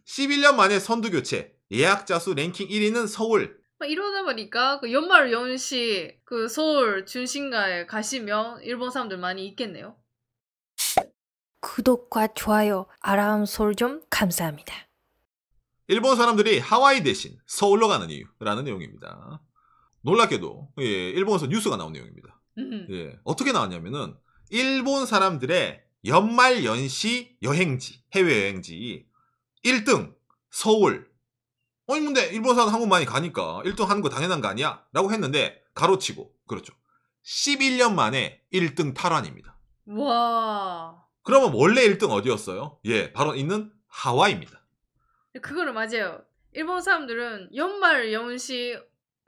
11년 만에 선두 교체. 예약자 수 랭킹 1위는 서울. 이러다 보니까 그 연말 연시 그 서울 중심가에 가시면 일본 사람들 많이 있겠네요. 구독과 좋아요, 알람 설정 감사합니다. 일본 사람들이 하와이 대신 서울로 가는 이유라는 내용입니다. 놀랍게도 일본에서 뉴스가 나온 내용입니다. 어떻게 나왔냐면은 일본 사람들의 연말 연시 여행지, 해외여행지 1등 서울. 아니 근데 일본 사람 한국 많이 가니까 1등 하는 거 당연한 거 아니야? 라고 했는데 가로치고 그렇죠. 11년 만에 1등 탈환입니다. 와. 그러면 원래 1등 어디였어요? 바로 있는 하와이입니다. 그거는 맞아요. 일본 사람들은 연말 연시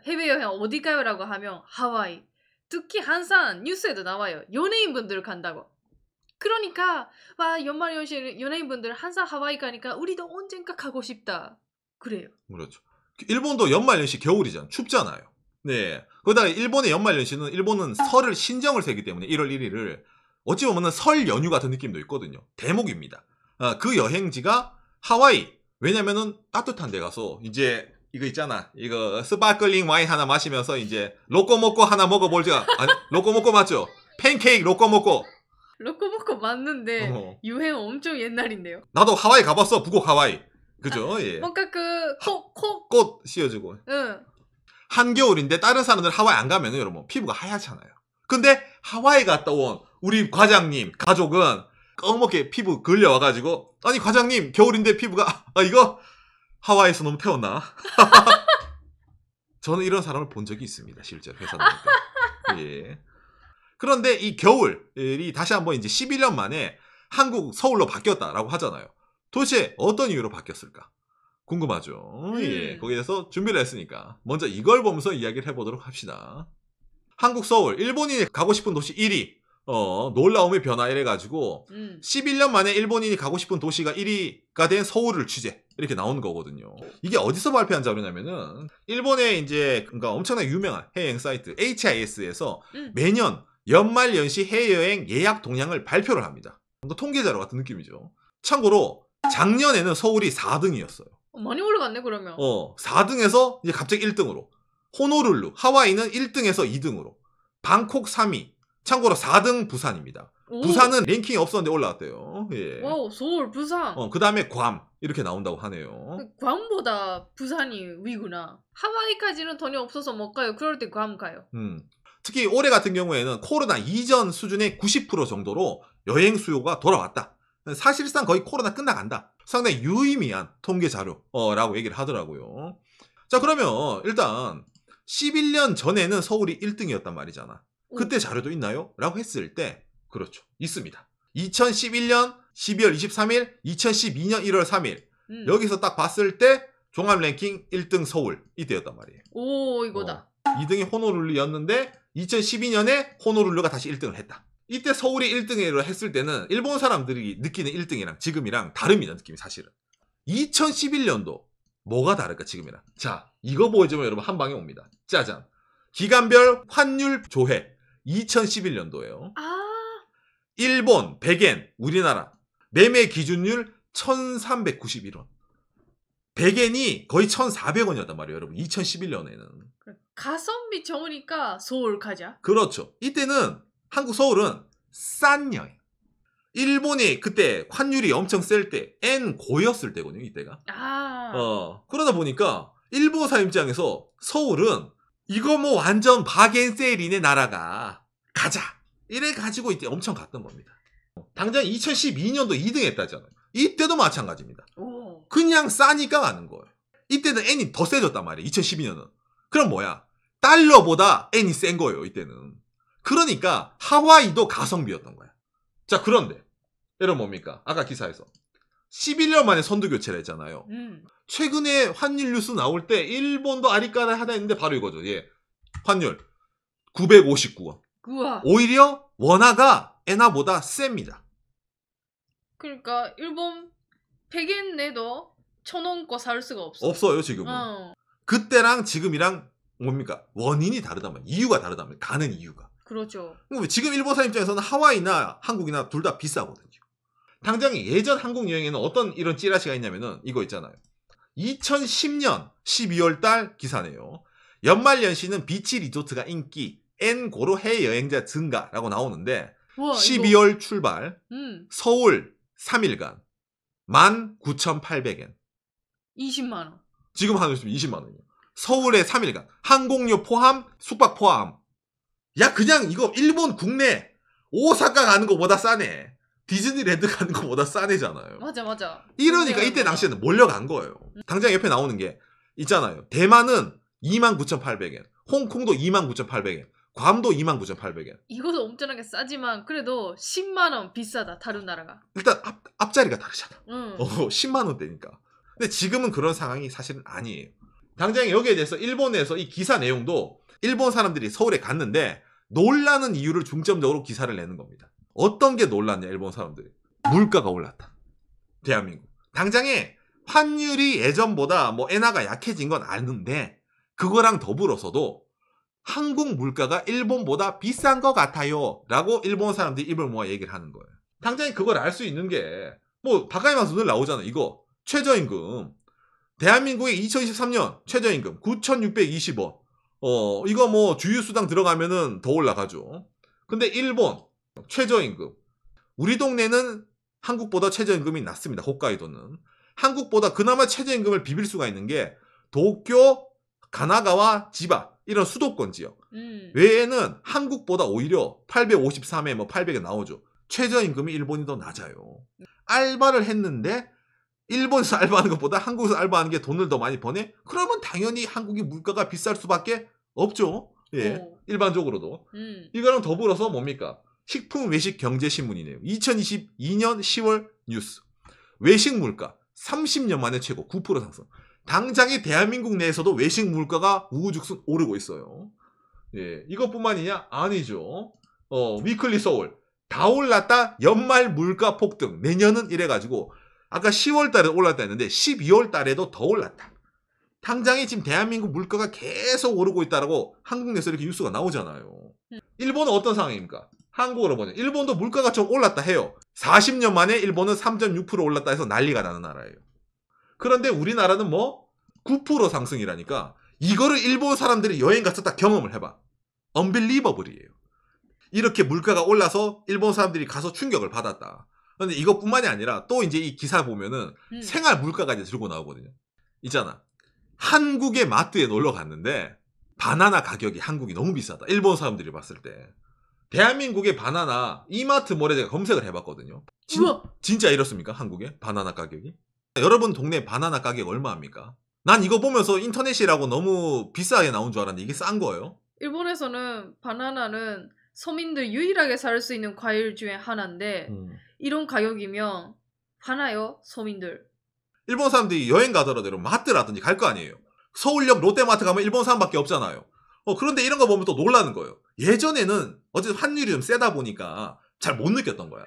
해외여행 어디 가요? 라고 하면 하와이. 특히 항상 뉴스에도 나와요. 연예인분들 간다고. 그러니까 와 연말 연시 연예인분들 항상 하와이 가니까 우리도 언젠가 가고 싶다. 그래요. 그렇죠. 일본도 연말 연시 겨울이잖아요. 춥잖아요. 네. 거기다가 일본의 연말 연시는 일본은 설을 신정을 세기 때문에 1월 1일을 어찌 보면은 설 연휴 같은 느낌도 있거든요. 대목입니다. 그 여행지가 하와이. 왜냐면은 따뜻한 데 가서 이제 이거 있잖아. 이거 스파클링 와인 하나 마시면서 이제 로꼬모꼬 하나 먹어볼자. 아니, 로꼬모꼬 맞죠? 팬케이크 로꼬모꼬. 로꼬모꼬 맞는데 유행 엄청 옛날인데요. 나도 하와이 가봤어. 북옥 하와이. 그죠? 뭔가 꽃 씌워주고. 응. 한겨울인데 다른 사람들 하와이 안 가면은 여러분 피부가 하얗잖아요. 근데 하와이 갔다 온 우리 과장님 가족은 검게 피부 걸려와가지고 아니 과장님 겨울인데 피부가 이거 하와이에서 너무 태웠나? 저는 이런 사람을 본 적이 있습니다. 실제로 회사 다닐 때. 그런데 이 겨울이 다시 한번 이제 11년 만에 한국 서울로 바뀌었다라고 하잖아요. 도대체 어떤 이유로 바뀌었을까? 궁금하죠? 거기에 대해서 준비를 했으니까 먼저 이걸 보면서 이야기를 해보도록 합시다. 한국 서울, 일본인이 가고 싶은 도시 1위. 놀라움의 변화 이래가지고 11년 만에 일본인이 가고 싶은 도시가 1위가 된 서울을 취재 이렇게 나오는 거거든요. 이게 어디서 발표한 자료냐면은 일본의 이제 그러니까 엄청나게 유명한 해외여행 사이트 HIS에서 매년 연말 연시 해외여행 예약 동향을 발표를 합니다. 통계 자료 같은 느낌이죠. 참고로 작년에는 서울이 4등이었어요. 많이 올라갔네 그러면. 4등에서 이제 갑자기 1등으로. 호노룰루, 하와이는 1등에서 2등으로. 방콕 3위. 참고로 4등 부산입니다. 오. 부산은 랭킹이 없었는데 올라왔대요. 와우, 서울, 부산. 그 다음에 괌 이렇게 나온다고 하네요. 괌보다 부산이 위구나. 하와이까지는 돈이 없어서 못 가요. 그럴 때 괌 가요. 특히 올해 같은 경우에는 코로나 이전 수준의 90% 정도로 여행 수요가 돌아왔다. 사실상 거의 코로나 끝나간다. 상당히 유의미한 통계 자료라고 얘기를 하더라고요. 자 그러면 일단 11년 전에는 서울이 1등이었단 말이잖아. 그때 자료도 있나요? 라고 했을 때 그렇죠. 있습니다. 2011년 12월 23일, 2012년 1월 3일 여기서 딱 봤을 때 종합 랭킹 1등 서울 이때였단 말이에요. 오 이거다. 2등이 호노룰루였는데 2012년에 호노룰루가 다시 1등을 했다. 이때 서울이 1등을 했을 때는 일본 사람들이 느끼는 1등이랑 지금이랑 다릅니다. 느낌이 사실은. 2011년도 뭐가 다를까 지금이랑. 자 이거 보여주면 여러분 한 방에 옵니다. 짜잔. 기간별 환율 조회 2011년도예요. 일본 100엔 우리나라 매매 기준율 1391원. 100엔이 거의 1400원이었단 말이에요. 여러분 2011년에는. 가성비 좋으니까 서울 가자. 그렇죠. 이때는 한국 서울은 싼 여행. 일본이 그때 환율이 엄청 셀 때 엔 고였을 때거든요. 이때가. 그러다 보니까 일본 사람 입장에서 서울은 이거 뭐 완전 바겐세일이네 나라가. 가자. 이래가지고 이때 엄청 갔던 겁니다. 당장 2012년도 2등 했다잖아요. 이때도 마찬가지입니다. 그냥 싸니까 가는 거예요. 이때는 엔이 더 세졌단 말이에요. 2012년은. 그럼 뭐야? 달러보다 엔이 센 거예요. 이때는. 그러니까 하와이도 가성비였던 거야. 자 그런데 여러분 뭡니까? 아까 기사에서 11년 만에 선두 교체를 했잖아요. 최근에 환율 뉴스 나올 때 일본도 아리까나 하다 했는데 바로 이거죠. 환율 959원. 우와. 오히려 원화가 엔화보다 셉니다. 그러니까 일본 100엔 내도 1,000원 거 살 수가 없어. 없어요 지금은. 그때랑 지금이랑 뭡니까? 원인이 다르다면 이유가 다르다면 가는 이유가. 그렇죠. 지금 일본 사람 입장에서는 하와이나 한국이나 둘 다 비싸거든요. 당장 예전 한국 여행에는 어떤 이런 찌라시가 있냐면은 이거 있잖아요. 2010년 12월 달 기사네요. 연말연시는 비치 리조트가 인기, N고로 해외여행자 증가라고 나오는데 우와, 12월 이거. 출발, 서울 3일간 19,800엔. 20만 원. 지금 하는 20만 원이요. 서울에 3일간. 항공료 포함, 숙박 포함. 야, 그냥 이거 일본 국내 오사카 가는 거보다 싸네. 디즈니랜드 가는 거보다 싸네잖아요. 맞아. 이러니까 이때 당시에는 몰려간 거예요. 당장 옆에 나오는 게 있잖아요. 대만은 29,800엔, 홍콩도 29,800엔, 괌도 29,800엔. 이것도 엄청나게 싸지만 그래도 10만 원 비싸다. 다른 나라가. 일단 앞자리가 다르잖아. 10만 원대니까. 근데 지금은 그런 상황이 사실은 아니에요. 당장 여기에 대해서 일본에서 이 기사 내용도 일본 사람들이 서울에 갔는데 놀라는 이유를 중점적으로 기사를 내는 겁니다. 어떤 게 놀랐냐, 일본 사람들이. 물가가 올랐다. 대한민국. 당장에 환율이 예전보다 뭐 엔화가 약해진 건 아는데 그거랑 더불어서도 한국 물가가 일본보다 비싼 것 같아요 라고 일본 사람들이 입을 모아 얘기를 하는 거예요. 당장에 그걸 알 수 있는 게 뭐 바카이마스 늘 나오잖아. 이거 최저임금. 대한민국의 2023년 최저임금 9,620원. 이거 뭐 주유수당 들어가면은 더 올라가죠. 근데 일본 최저임금. 우리 동네는 한국보다 최저임금이 낮습니다. 홋카이도는. 한국보다 그나마 최저임금을 비빌 수가 있는 게 도쿄, 가나가와 지바 이런 수도권 지역. 외에는 한국보다 오히려 853에 뭐 800에 나오죠. 최저임금이 일본이 더 낮아요. 알바를 했는데 일본에서 알바하는 것보다 한국에서 알바하는 게 돈을 더 많이 버네? 그러면 당연히 한국이 물가가 비쌀 수밖에 없죠. 예, 일반적으로도. 이거랑 더불어서 뭡니까? 식품 외식 경제신문이네요. 2022년 10월 뉴스. 외식 물가 30년 만에 최고 9% 상승. 당장에 대한민국 내에서도 외식 물가가 우후죽순 오르고 있어요. 예, 이것뿐만이냐? 아니죠. 위클리 서울. 다 올랐다. 연말 물가 폭등. 내년은 이래가지고 아까 10월 달에 올랐다 했는데 12월 달에도 더 올랐다. 당장에 지금 대한민국 물가가 계속 오르고 있다라고 한국 내에서 이렇게 뉴스가 나오잖아요. 일본은 어떤 상황입니까? 한국으로 보면 일본도 물가가 좀 올랐다 해요. 40년 만에 일본은 3.6% 올랐다 해서 난리가 나는 나라예요. 그런데 우리나라는 뭐 9% 상승이라니까 이거를 일본 사람들이 여행 가서 딱 경험을 해봐. unbelievable이에요. 이렇게 물가가 올라서 일본 사람들이 가서 충격을 받았다. 근데 이것뿐만이 아니라 또 이제 이 기사 보면은 생활 물가가 이제 들고 나오거든요. 있잖아. 한국의 마트에 놀러 갔는데 바나나 가격이 한국이 너무 비싸다. 일본 사람들이 봤을 때. 대한민국의 바나나 이마트몰에 제가 검색을 해봤거든요. 진짜 이렇습니까? 한국의 바나나 가격이? 여러분 동네 바나나 가격 얼마입니까? 난 이거 보면서 인터넷이라고 너무 비싸게 나온 줄 알았는데 이게 싼 거예요? 일본에서는 바나나는 서민들 유일하게 살 수 있는 과일 중에 하나인데 이런 가격이면 화나요? 서민들. 일본 사람들이 여행 가더라도 마트라든지 갈 거 아니에요. 서울역 롯데마트 가면 일본 사람밖에 없잖아요. 그런데 이런 거 보면 또 놀라는 거예요. 예전에는 어쨌든 환율이 좀 세다 보니까 잘 못 느꼈던 거야.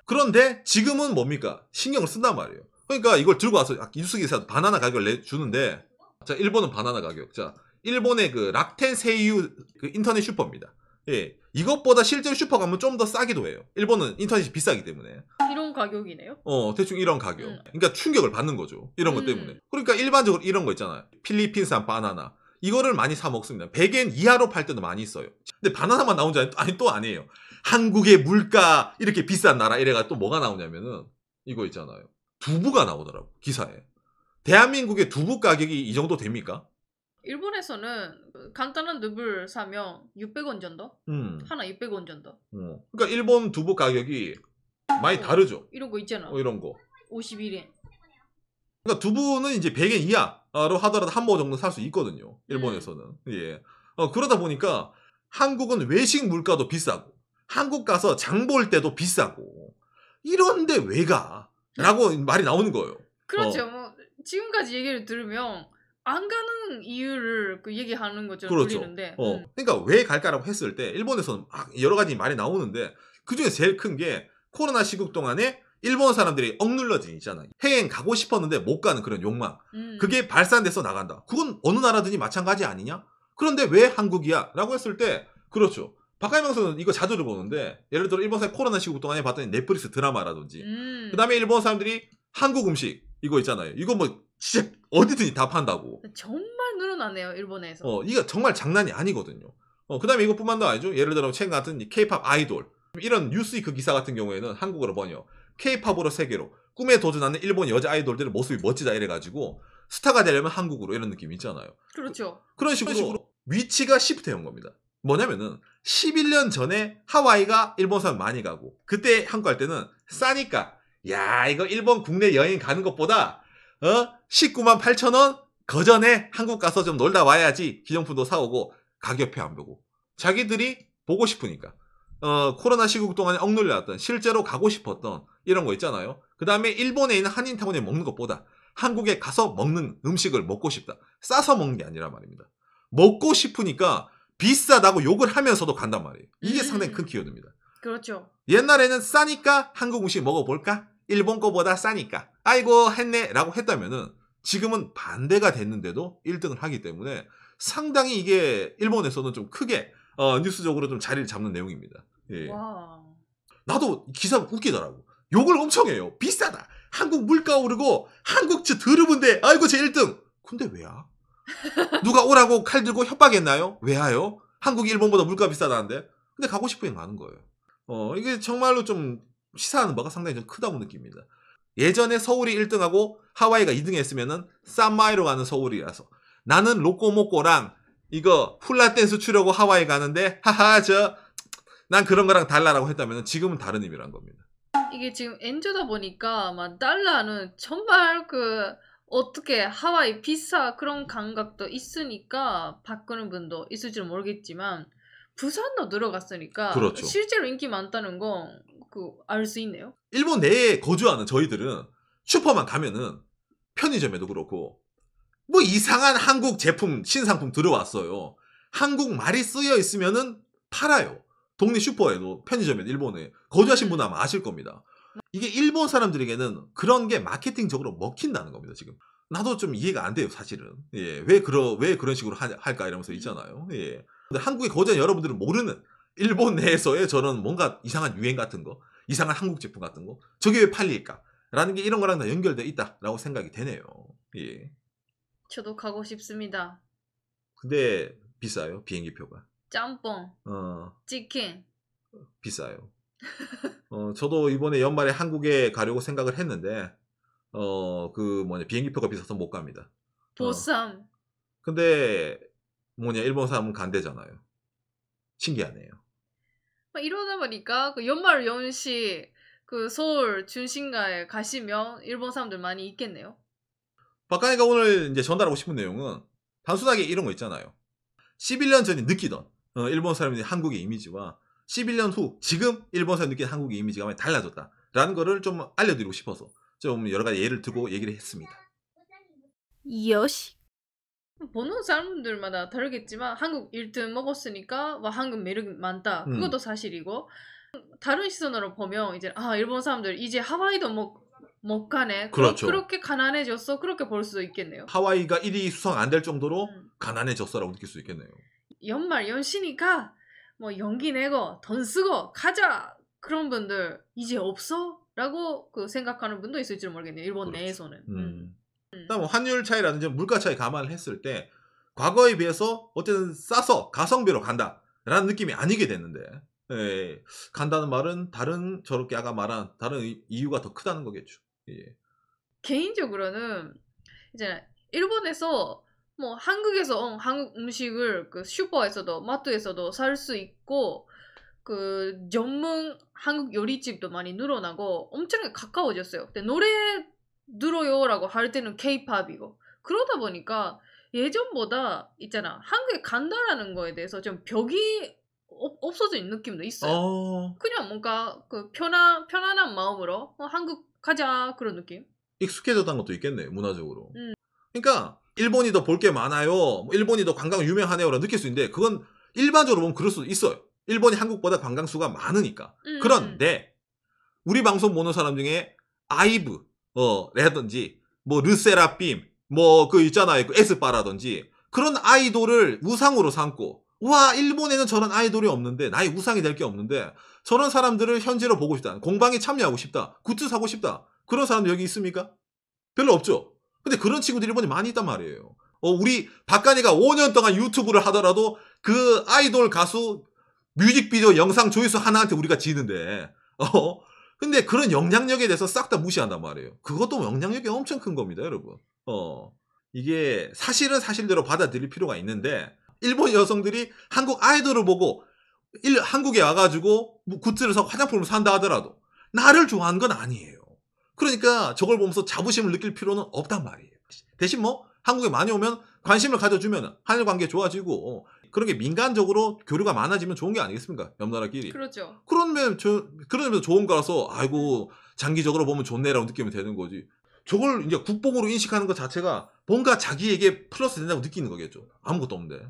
그런데 지금은 뭡니까? 신경을 쓴단 말이에요. 그러니까 이걸 들고 와서 뉴스 기사 바나나 가격을 내주는데 자, 일본은 바나나 가격. 자, 일본의 그 락텐 세이유 그 인터넷 슈퍼입니다. 예. 이것보다 실제로 슈퍼 가면 좀 더 싸기도 해요. 일본은 인터넷이 비싸기 때문에. 이런 가격이네요? 대충 이런 가격. 그러니까 충격을 받는 거죠. 이런 것 때문에. 그러니까 일반적으로 이런 거 있잖아요. 필리핀산 바나나. 이거를 많이 사 먹습니다. 100엔 이하로 팔 때도 많이 있어요. 근데 바나나만 나온 줄 아니 또 아니에요. 한국의 물가 이렇게 비싼 나라 이래가 또 뭐가 나오냐면은 이거 있잖아요. 두부가 나오더라고. 기사에. 대한민국의 두부 가격이 이 정도 됩니까? 일본에서는 간단한 두부를 사면 600원 정도? 하나 600원 정도. 그러니까 일본 두부 가격이 많이 다르죠. 이런 거 있잖아. 이런 거. 51엔. 그러니까 두부는 이제 100엔 이하로 하더라도 한 모 정도 살 수 있거든요. 일본에서는. 예. 그러다 보니까 한국은 외식 물가도 비싸고 한국 가서 장 볼 때도 비싸고 이런데 왜 가? 라고 말이 나오는 거예요. 그렇죠. 뭐 지금까지 얘기를 들으면 안 가는 이유를 그 얘기하는 것처럼 그렇죠. 들리는데. 그러니까 왜 갈까라고 했을 때 일본에서는 여러 가지 말이 나오는데 그중에 제일 큰 게 코로나 시국 동안에 일본 사람들이 억눌러진 있잖아요. 해외여행 가고 싶었는데 못 가는 그런 욕망. 그게 발산돼서 나간다. 그건 어느 나라든지 마찬가지 아니냐? 그런데 왜 한국이야? 라고 했을 때 그렇죠. 박하이망스는 이거 자주 보는데 예를 들어 일본 사람 코로나 시국 동안에 봤더니 넷플릭스 드라마라든지 그 다음에 일본 사람들이 한국 음식 이거 있잖아요. 이거 뭐 진짜 어디든지 다 판다고. 정말 늘어나네요 일본에서. 이거 정말 장난이 아니거든요. 그 다음에 이것뿐만도 아니죠. 예를 들어 최근 같은 K-팝 아이돌 이런 뉴스위크 기사 같은 경우에는 한국어로 번역 K-팝으로 세계로 꿈에 도전하는 일본 여자 아이돌들의 모습이 멋지다 이래가지고 스타가 되려면 한국으로 이런 느낌이 있잖아요. 그렇죠. 그런 식으로 위치가 시프트해온 겁니다. 뭐냐면은 11년 전에 하와이가 일본 사람 많이 가고 그때 한국 갈 때는 싸니까 야 이거 일본 국내 여행 가는 것보다 19만 8천 원 그 전에 한국 가서 좀 놀다 와야지 기념품도 사오고 가격표 안 보고 자기들이 보고 싶으니까 코로나 시국 동안에 억눌려왔던 실제로 가고 싶었던 이런 거 있잖아요. 그 다음에 일본에 있는 한인타운에 먹는 것보다 한국에 가서 먹는 음식을 먹고 싶다. 싸서 먹는 게 아니라 말입니다. 먹고 싶으니까 비싸다고 욕을 하면서도 간단 말이에요. 이게 상당히 큰 키워드입니다. 그렇죠. 옛날에는 싸니까 한국 음식 먹어볼까? 일본 거보다 싸니까 아이고 했네 라고 했다면은 지금은 반대가 됐는데도 1등을 하기 때문에 상당히 이게 일본에서는 좀 크게 뉴스적으로 좀 자리를 잡는 내용입니다. 예. 와. 나도 기사 웃기더라고. 욕을 엄청 해요. 비싸다. 한국 물가 오르고 한국 저 더러운데 아이고 제 1등. 근데 왜야? 누가 오라고 칼 들고 협박했나요? 왜요? 한국이 일본보다 물가 비싸다는데. 근데 가고 싶으면 가는 거예요. 이게 정말로 좀 시사하는 바가 상당히 좀 크다고 느낍니다. 예전에 서울이 1등하고 하와이가 2등 했으면은 쌈마이로 가는 서울이라서 나는 로꼬모꼬랑 이거 훌라댄스 추려고 하와이 가는데 하하 난 그런 거랑 달라라고 했다면 지금은 다른 의미란 겁니다. 이게 지금 엔저다 보니까 막 달러는 정말 어떻게 하와이 비싸 그런 감각도 있으니까 바꾸는 분도 있을지 모르겠지만 부산도 들어갔으니까 그렇죠. 실제로 인기 많다는 거 알 수 있네요. 일본 내에 거주하는 저희들은 슈퍼만 가면은 편의점에도 그렇고 뭐 이상한 한국 제품 신상품 들어왔어요. 한국말이 쓰여 있으면은 팔아요. 동네 슈퍼에도 편의점에도 일본에 거주하신 분은 아마 아실 겁니다. 이게 일본 사람들에게는 그런 게 마케팅적으로 먹힌다는 겁니다. 지금 나도 좀 이해가 안 돼요 사실은. 예, 왜 그런 식으로 할까 이러면서 있잖아요. 예. 근데 한국에 거주하는 여러분들은 모르는 일본 내에서의 저런 뭔가 이상한 유행 같은 거, 이상한 한국 제품 같은 거, 저게 왜 팔릴까? 라는 게 이런 거랑 다 연결되어 있다라고 생각이 되네요. 예. 저도 가고 싶습니다. 근데 비싸요 비행기 표가. 짬뽕, 치킨 비싸요. 저도 이번에 연말에 한국에 가려고 생각을 했는데 비행기 표가 비싸서 못 갑니다. 보쌈. 근데 일본 사람은 간대잖아요. 신기하네요. 이러다 보니까 연말 연시 서울 중심가에 가시면 일본 사람들 많이 있겠네요. 박가니가 오늘 이제 전달하고 싶은 내용은 단순하게 이런 거 있잖아요. 11년 전에 느끼던 일본 사람들의 한국의 이미지와 11년 후 지금 일본 사람이 느끼는 한국의 이미지가 많이 달라졌다라는 거를 좀 알려드리고 싶어서 좀 여러 가지 예를 들고 얘기를 했습니다. 요시. 보는 사람들마다 다르겠지만 한국 1등 먹었으니까 한국 매력이 많다. 그것도 사실이고 다른 시선으로 보면 이제 일본 사람들 이제 하와이도 못 가네. 그렇죠. 그렇게 가난해졌어. 그렇게 볼 수도 있겠네요. 하와이가 1위 수상 안 될 정도로 가난해졌어라고 느낄 수 있겠네요. 연말 연시니까 연기 내고 돈 쓰고 가자. 그런 분들 이제 없어? 라고 생각하는 분도 있을지 모르겠네요. 일본 그렇죠. 내에서는. 그다음 환율 차이라든지 물가 차이 감안을 했을 때 과거에 비해서 어쨌든 싸서 가성비로 간다라는 느낌이 아니게 됐는데 간다는 말은 저렇게 아까 말한 다른 이유가 더 크다는 거겠죠. 예. 개인적으로는 이제 일본에서 한국에서 한국 음식을 슈퍼에서도 마트에서도 살 수 있고 전문 한국 요리집도 많이 늘어나고 엄청 가까워졌어요. 근데 노래 들어요라고 할 때는 K-팝이고 그러다 보니까 예전보다 있잖아 한국에 간다라는 거에 대해서 좀 벽이 없어진 느낌도 있어요. 그냥 뭔가 편안한 마음으로 한국 가자 그런 느낌. 익숙해졌다는 것도 있겠네요. 문화적으로. 그러니까 일본이 더 볼 게 많아요. 일본이 더 관광 유명하네요라고 느낄 수 있는데 그건 일반적으로 보면 그럴 수도 있어요. 일본이 한국보다 관광 수가 많으니까. 그런데 우리 방송 보는 사람 중에 아이브 라든지 르세라핌 있잖아요. 에스파라든지 그런 아이돌을 우상으로 삼고 와, 일본에는 저런 아이돌이 없는데, 나의 우상이 될 게 없는데, 저런 사람들을 현지로 보고 싶다. 공방에 참여하고 싶다. 굿즈 사고 싶다. 그런 사람들 여기 있습니까? 별로 없죠. 근데 그런 친구들이 일본에 많이 있단 말이에요. 우리 박간이가 5년 동안 유튜브를 하더라도 그 아이돌 가수 뮤직비디오 영상 조회수 하나한테 우리가 지는데, 근데 그런 영향력에 대해서 싹 다 무시한단 말이에요. 그것도 영향력이 엄청 큰 겁니다, 여러분. 이게 사실은 사실대로 받아들일 필요가 있는데, 일본 여성들이 한국 아이돌을 보고 한국에 와가지고 굿즈를 사고 화장품을 산다 하더라도 나를 좋아하는 건 아니에요. 그러니까 저걸 보면서 자부심을 느낄 필요는 없단 말이에요. 대신 뭐 한국에 많이 오면 관심을 가져주면 한일 관계 좋아지고 그런 게 민간적으로 교류가 많아지면 좋은 게 아니겠습니까? 옆나라끼리. 그렇죠. 그러면 좋은 거라서 아이고 장기적으로 보면 좋네라고 느끼면 되는 거지. 저걸 이제 국뽕으로 인식하는 것 자체가 뭔가 자기에게 플러스 된다고 느끼는 거겠죠. 아무것도 없는데.